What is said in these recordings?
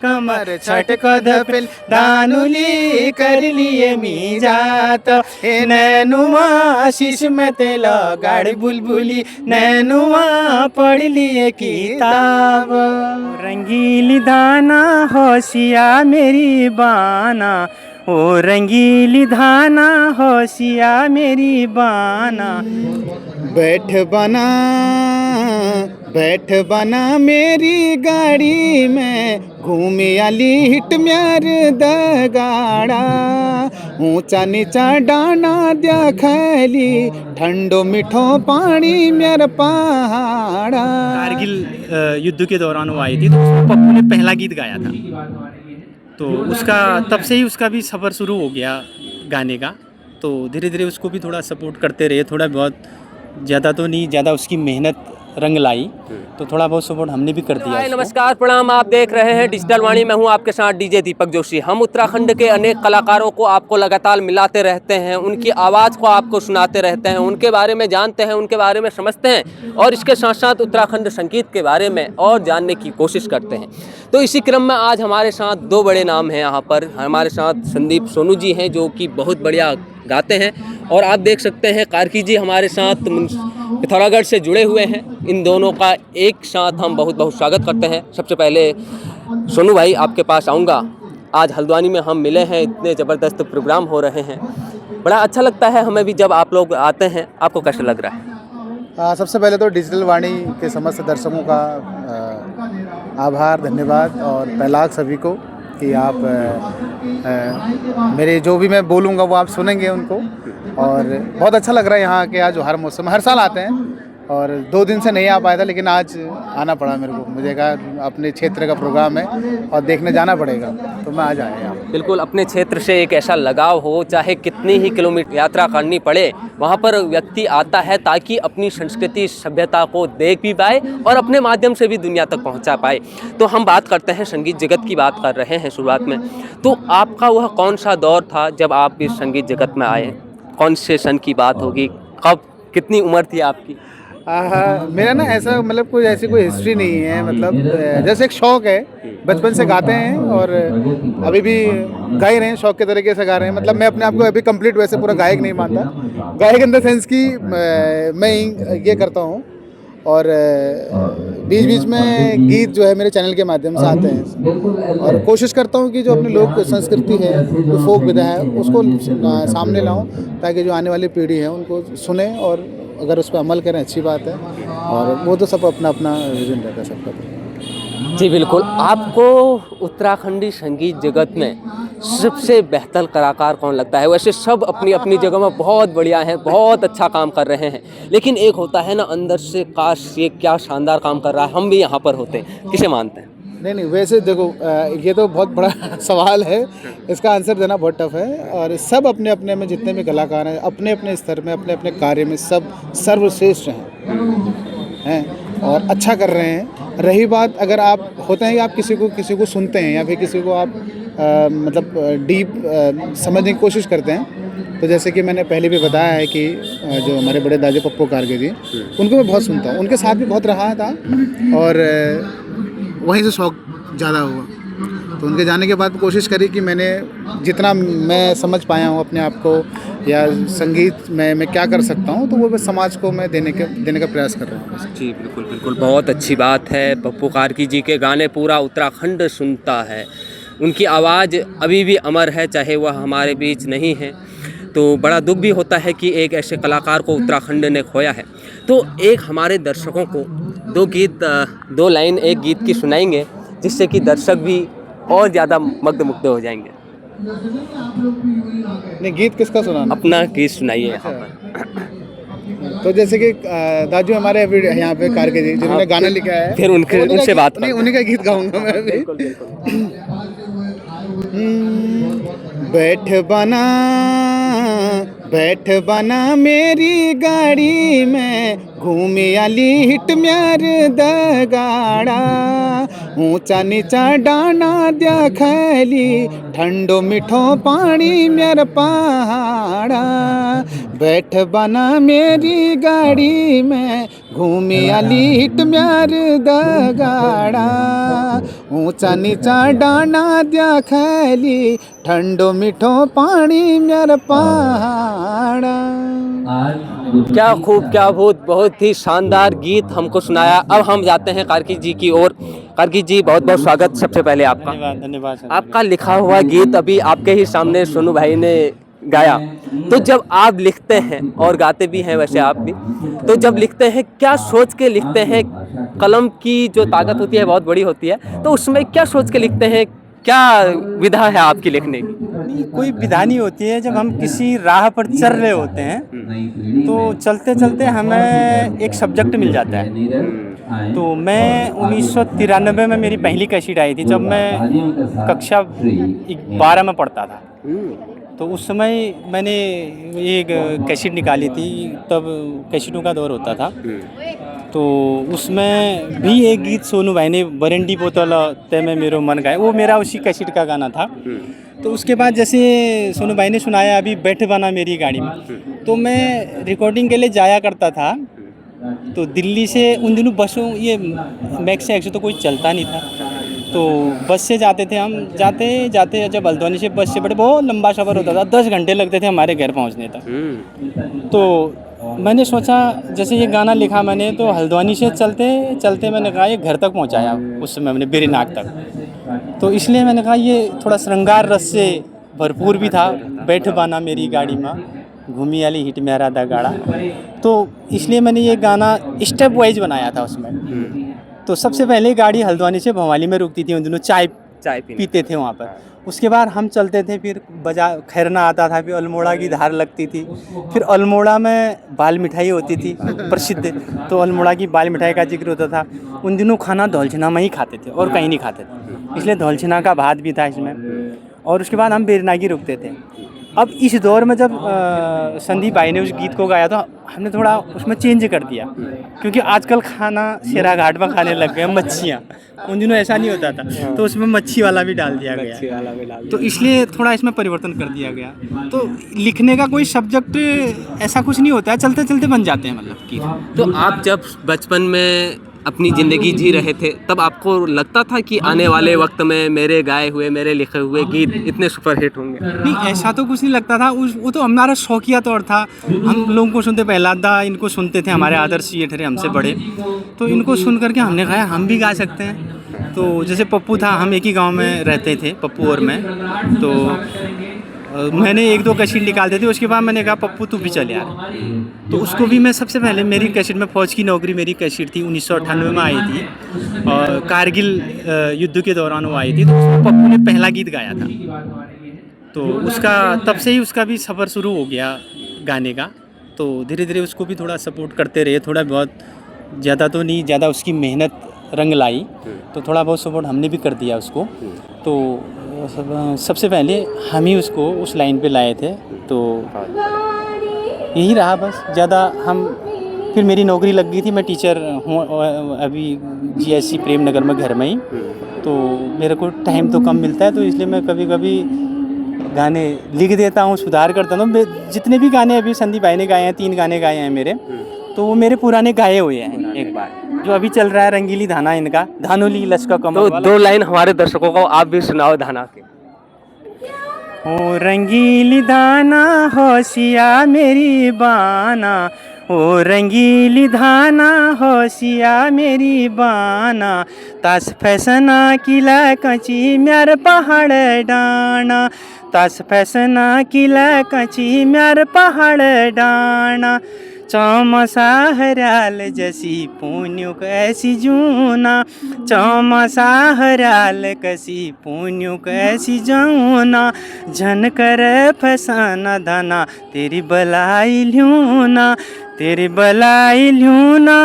कमर छटको धपिल दानुली कर लिए मी जात हे नैनुआ आशीष में तेला गाड़ी बुलबुली नैनुआ पढ़ लिए किताब रंगीली धाना होशिया मेरी बाना ओ रंगीली धाना होशिया मेरी बाना बैठ बना मेरी गाड़ी में घूमे आली हिट म्यार दगाड़ा ऊंचा नीचा डाना द्या खैली ठंडो मिठो पानी मेर पहाड़ा। कारगिल युद्ध के दौरान वो आई थी तो पप्पू ने पहला गीत गाया था, तो उसका तब से ही उसका भी सफ़र शुरू हो गया गाने का। तो धीरे धीरे उसको भी थोड़ा सपोर्ट करते रहे, थोड़ा बहुत, ज़्यादा तो नहीं, ज़्यादा उसकी मेहनत रंग लाई तो थोड़ा बहुत सपोर्ट हमने भी कर दिया। नमस्कार, प्रणाम, आप देख रहे हैं डिजिटल वाणी। मैं हूं आपके साथ डीजे दीपक जोशी। हम उत्तराखंड के अनेक कलाकारों को आपको लगातार मिलाते रहते हैं, उनकी आवाज़ को आपको सुनाते रहते हैं, उनके बारे में जानते हैं, उनके बारे में समझते हैं और इसके साथ साथ उत्तराखंड संगीत के बारे में और जानने की कोशिश करते हैं। तो इसी क्रम में आज हमारे साथ दो बड़े नाम हैं। यहाँ पर हमारे साथ संदीप सोनू जी हैं जो कि बहुत बढ़िया गाते हैं, और आप देख सकते हैं कार्की जी हमारे साथ पिथौरागढ़ से जुड़े हुए हैं। इन दोनों का एक साथ हम बहुत बहुत स्वागत करते हैं। सबसे पहले सोनू भाई आपके पास आऊँगा। आज हल्द्वानी में हम मिले हैं, इतने ज़बरदस्त प्रोग्राम हो रहे हैं, बड़ा अच्छा लगता है हमें भी जब आप लोग आते हैं। आपको कैसा लग रहा है? सबसे पहले तो डिजिटल वाणी के समस्त दर्शकों का आभार, धन्यवाद और पहलाग सभी को कि आप मेरे जो भी मैं बोलूँगा वो आप सुनेंगे उनको। और बहुत अच्छा लग रहा है यहाँ के, आज हर मौसम हर साल आते हैं और 2 दिन से नहीं आ पाया था, लेकिन आज आना पड़ा मेरे को। मुझे कहा अपने क्षेत्र का प्रोग्राम है और देखने जाना पड़ेगा, तो मैं आज आया यहाँ। बिल्कुल, अपने क्षेत्र से एक ऐसा लगाव हो, चाहे कितनी ही किलोमीटर यात्रा करनी पड़े, वहाँ पर व्यक्ति आता है ताकि अपनी संस्कृति सभ्यता को देख भी पाए और अपने माध्यम से भी दुनिया तक पहुँचा पाए। तो हम बात करते हैं संगीत जगत की, बात कर रहे हैं शुरुआत में। तो आपका वह कौन सा दौर था जब आप इस संगीत जगत में आए? कौन से सन की बात होगी? कब, कितनी उम्र थी आपकी? मेरा ना ऐसा मतलब कोई ऐसी कोई हिस्ट्री नहीं है, मतलब जैसे एक शौक़ है, बचपन से गाते हैं और अभी भी गा ही रहे हैं, शौक़ के तरीके से गा रहे हैं। मतलब मैं अपने आप को अभी कंप्लीट वैसे पूरा गायक नहीं मानता, गायक इन द सेंस कि मैं ये करता हूँ और बीच बीच में गीत जो है मेरे चैनल के माध्यम से आते हैं और कोशिश करता हूँ कि जो अपनी लोक संस्कृति है, जो फोक विधा है, उसको सामने लाऊं ताकि जो आने वाली पीढ़ी है उनको सुने और अगर उस पर अमल करें अच्छी बात है। और वो तो सब अपना अपना विजन रहता है सबका। जी बिल्कुल। आपको उत्तराखंडी संगीत जगत में सबसे बेहतर कलाकार कौन लगता है? वैसे सब अपनी अपनी जगह में बहुत बढ़िया हैं, बहुत अच्छा काम कर रहे हैं, लेकिन एक होता है ना अंदर से, काश ये क्या शानदार काम कर रहा है, हम भी यहाँ पर होते। किसे मानते हैं? नहीं, वैसे देखो ये तो बहुत बड़ा सवाल है, इसका आंसर देना बहुत टफ है। और सब अपने अपने में जितने भी कलाकार हैं अपने अपने स्तर में, अपने अपने कार्य में सब सर्वश्रेष्ठ हैं और अच्छा कर रहे हैं। रही बात, अगर आप होते हैं कि आप किसी को सुनते हैं या फिर किसी को आप मतलब डीप समझने की कोशिश करते हैं, तो जैसे कि मैंने पहले भी बताया है कि जो हमारे बड़े दादा पप्पू कारगे जी, उनको मैं बहुत सुनता हूँ, उनके साथ भी बहुत रहा था और वहीं से शौक़ ज़्यादा हुआ। तो उनके जाने के बाद कोशिश करी कि मैंने जितना मैं समझ पाया हूँ अपने आप को या संगीत में मैं क्या कर सकता हूँ, तो वो बस समाज को मैं देने का प्रयास कर रहा हूँ। जी बिल्कुल बिल्कुल, बहुत अच्छी बात है। पप्पू कार्की जी के गाने पूरा उत्तराखंड सुनता है, उनकी आवाज़ अभी भी अमर है, चाहे वह हमारे बीच नहीं है। तो बड़ा दुख भी होता है कि एक ऐसे कलाकार को उत्तराखंड ने खोया है। तो एक हमारे दर्शकों को दो लाइन एक गीत की सुनाएंगे, जिससे कि दर्शक भी और ज़्यादा मग्न-मुग्ध हो जाएंगे। नहीं, गीत किसका सुनाना? अपना गीत सुनाइए। तो जैसे कि दाजू हमारे अभी यहाँ पे कारके जी जिन्होंने गाना लिखा है, फिर उनसे बात नहीं, उन्हीं का गीत गाऊंगा मैं अभी। बैठ बना मेरी गाड़ी में घूमे आली हिट म्यार दगाड़ा ऊंचा नीचा डाना द्या खैली ठंडो मिठो पानी म्यार पहाड़ा। बैठ बना मेरी गाड़ी में घूमी आली हिट म्यार दगाड़ा ऊंचा नीचा डाना द्या खैली ठंडो मीठो पानी म्यार पहाड़ा। क्या खूब, क्या बहुत ही शानदार गीत हमको सुनाया। अब हम जाते हैं कार्की जी की ओर। कार्की जी, बहुत बहुत स्वागत सबसे पहले आपका। धन्यवाद धन्यवाद सर। आपका लिखा हुआ गीत अभी आपके ही सामने सोनू भाई ने गाया। तो जब आप लिखते हैं और गाते भी हैं वैसे आप भी, तो जब लिखते हैं क्या सोच के लिखते हैं? कलम की जो ताकत होती है बहुत बड़ी होती है, तो उसमें क्या सोच के लिखते हैं? क्या विधा है आपकी लिखने की? नहीं, कोई विधा नहीं होती है। जब हम किसी राह पर चल रहे होते हैं तो चलते चलते हमें एक सब्जेक्ट मिल जाता है। तो मैं 1993 में मेरी पहली कैसेट आई थी, जब मैं कक्षा 12 में पढ़ता था। तो उस समय मैंने एक कैसेट निकाली थी, तब कैसेटों का दौर होता था। तो उसमें भी एक गीत सोनू भाई ने बरंडी बोतल ते में मेरो मन गाए, वो मेरा उसी कैसेट का गाना था। तो उसके बाद जैसे सोनू भाई ने सुनाया अभी बैठ बना मेरी गाड़ी में, तो मैं रिकॉर्डिंग के लिए जाया करता था। तो दिल्ली से उन दिनों बसों, ये मैक्स से एक्स तो कोई चलता नहीं था, तो बस से जाते थे हम। जाते जाते जब हल्द्वानी से बस से बड़े बहुत लंबा सफ़र होता था, 10 घंटे लगते थे हमारे घर पहुंचने तक। तो मैंने सोचा जैसे ये गाना लिखा मैंने, तो हल्द्वानी से चलते चलते मैंने कहा ये घर तक पहुंचाया उस समय मैंने, बेरीनाग तक। तो इसलिए मैंने कहा ये थोड़ा श्रृंगार रस से भरपूर भी था। बैठ बाना मेरी गाड़ी में घूमी आली हिट मेरा दगाड़ा, तो इसलिए मैंने ये गाना स्टेप वाइज बनाया था उसमें। तो सबसे पहले गाड़ी हल्द्वानी से भवाली में रुकती थी, उन दिनों चाय पीते थे वहाँ पर। उसके बाद हम चलते थे, फिर बाजार खैरना आता था, फिर अल्मोड़ा की धार लगती थी। फिर अल्मोड़ा में बाल मिठाई होती थी प्रसिद्ध, तो अल्मोड़ा की बाल मिठाई का जिक्र होता था। उन दिनों खाना धौलछना में ही खाते थे और कहीं नहीं खाते थे, इसलिए धौलछना का भात भी था इसमें। और उसके बाद हम बेरनागी रुकते थे। अब इस दौर में जब संदीप भाई ने उस गीत को गाया, तो हमने थोड़ा उसमें चेंज कर दिया, क्योंकि आजकल खाना शेरा घाट में खाने लग गए मच्छियाँ। उन दिनों ऐसा नहीं होता था, तो उसमें मच्छी वाला भी डाल दिया गया, तो इसलिए थोड़ा इसमें परिवर्तन कर दिया गया। तो लिखने का कोई सब्जेक्ट ऐसा कुछ नहीं होता है, चलते चलते बन जाते हैं मतलब कि। तो आप जब बचपन में अपनी ज़िंदगी जी रहे थे, तब आपको लगता था कि आने वाले वक्त में मेरे गाए हुए, मेरे लिखे हुए गीत इतने सुपरहिट होंगे? नहीं, ऐसा तो कुछ नहीं लगता था। वो तो हमारा शौकिया तौर था। हम लोगों को सुनते, पहलादा इनको सुनते थे, हमारे आदर्श ये ठहरे हमसे बड़े, तो इनको सुन करके हमने कहा हम भी गा सकते हैं। तो जैसे पप्पू था, हम एक ही गांव में रहते थे, पप्पू और मैं। तो मैंने एक दो कैसेट निकाल दी थी। उसके बाद मैंने कहा पप्पू तू भी चल यार। तो उसको भी मैं सबसे पहले, मेरी कैसेट में फौज की नौकरी मेरी कैसेट थी, 1998 में आई थी, और कारगिल युद्ध के दौरान वो आई थी। तो उसमें पप्पू ने पहला गीत गाया था, तो उसका तब से ही उसका भी सफ़र शुरू हो गया गाने का। तो धीरे धीरे उसको भी थोड़ा सपोर्ट करते रहे, थोड़ा बहुत, ज़्यादा तो नहीं, ज़्यादा उसकी मेहनत रंग लाई, तो थोड़ा बहुत सपोर्ट हमने भी कर दिया उसको। तो सबसे पहले हम ही उसको उस लाइन पे लाए थे, तो यही रहा बस। ज़्यादा हम, फिर मेरी नौकरी लग गई थी, मैं टीचर हूँ अभी GSC प्रेम नगर में, घर में ही। तो मेरे को टाइम तो कम मिलता है, तो इसलिए मैं कभी कभी गाने लिख देता हूँ, सुधार करता हूँ। जितने भी गाने अभी संदीप भाई ने गाए हैं, 3 गाने गाए हैं मेरे, तो वो मेरे पुराने गाए हुए हैं। एक बार जो अभी चल रहा है रंगीली धाना, इनका धानोली लश्का कमल तो 2 लाइन हमारे दर्शकों को आप भी सुनाओ धाना के। ओ रंगीली धाना होशिया मेरी बाना, ओ रंगीली धाना होशिया मेरी बाना, तास फैसना किला कची म्यार पहाड़ डाना, तास फैसना किला कची म्यार पहाड़ डाना, चौमसा हराल जैसी पुण्यो कैसी जूना, चौमसा हराल कैसी पुण्यो कैसी जूना, झन कर फसाना धाना तेरी बलाई ल्यूना, तेरी बलाई ल्यूना,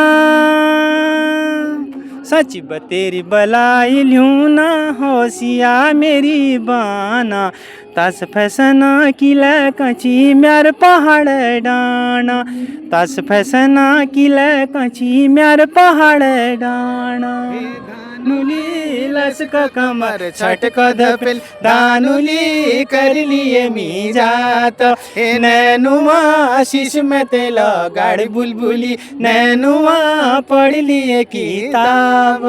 सच तेरी बलाई ल्यूना होशिया मेरी बाना, तास फैसना किला कची म्यार पहाड़ डाना, तास फैसना किला कची म्यार पहाड़ डाना। नुली लचका कमर छटका धपेल दानुली कर लिए मी जात नैनुआ शीश में तेल गाड़ी बुलबुली नैनुआ पढ़ लिए किताब।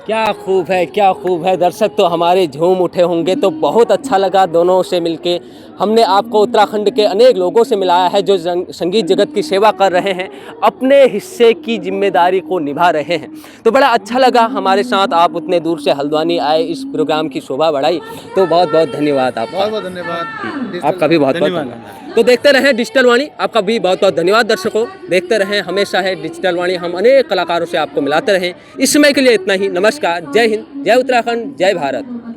क्या खूब है, क्या खूब है। दर्शक तो हमारे झूम उठे होंगे। तो बहुत अच्छा लगा दोनों से मिलके। हमने आपको उत्तराखंड के अनेक लोगों से मिलाया है जो संगीत जगत की सेवा कर रहे हैं, अपने हिस्से की जिम्मेदारी को निभा रहे हैं। तो बड़ा अच्छा लगा हमारे साथ आप उतने दूर से हल्द्वानी आए, इस प्रोग्राम की शोभा बढ़ाई। तो बहुत बहुत धन्यवाद आपका। बहुत बहुत धन्यवाद आपका भी बहुत बहुत धन्यवाद। तो देखते रहें डिजिटल वाणी। आपका भी बहुत बहुत धन्यवाद। दर्शकों देखते रहें, हमेशा है डिजिटल वाणी। हम अनेक कलाकारों से आपको मिलाते रहें। इस समय के लिए इतना ही। नमस्कार, जय हिंद, जय उत्तराखंड, जय भारत।